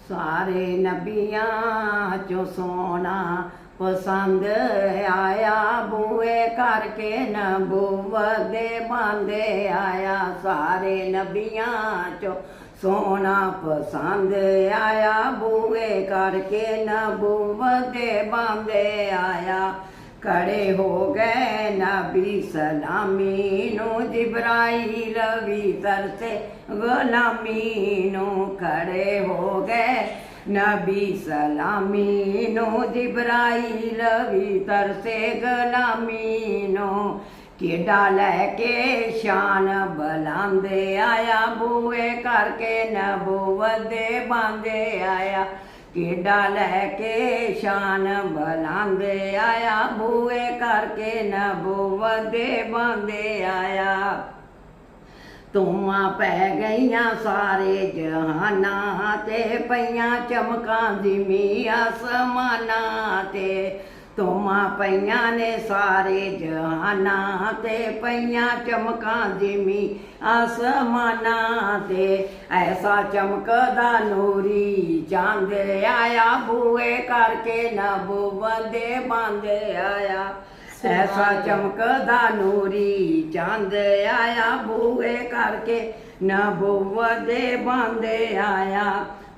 सारे नबियां चो सोना पसंद आया, बूए करके नबूवत दे बांधे आया। सारे नबियां चो सोना पसंद आया, बूए करके नबूवत दे बांधे आया। खड़े हो गए नबी सलामी नू, जिब्राइल भी तरसे गुलामी नू। खड़े हो गए नबी सलामी नू, जिब्राइल भी तरसे गुलामी नू। केडा लैके शान बुलांदे आया, बूए करके नबूवत दे बांधे आया। केडा लैके शान बुलांदे आया, बूए करके नबूवत दे बांधे आया। धूमां पै गईयां सारे जहानां ते, पईयां चमकां जिमी आसमानां ते। धूमां पईयां ने सारे जहानां ते, पईयां चमकां जिमी आसमानां ते। ऐसा चमकदा नूरी चांद आया, बूए करके नबूवत दे बांधे आया। ऐसा चमकदा नूरी चांद आया, बूए करके नबूवत दे बांधे आया।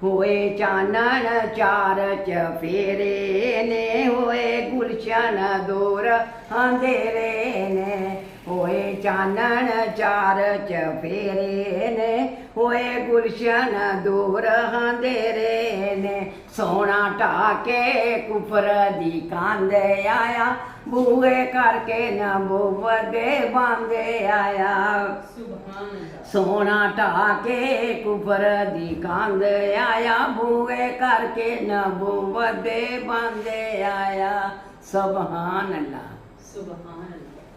होए चानन चार चफेरे ने, होए गुलशन दूर अंधेरे ने। होए चानन चार चफेरे ने, होए गुलशन दूर अंधेरे ने। सोना ढाके कुफर दी कंध आया, बूए करके नबूवत दे बांधे आया। सोना ढाके कुफर दी कंध आया, बूए करके नबूवत दे बांधे आया। सुभान अल्लाह। सुभान अल्लाह।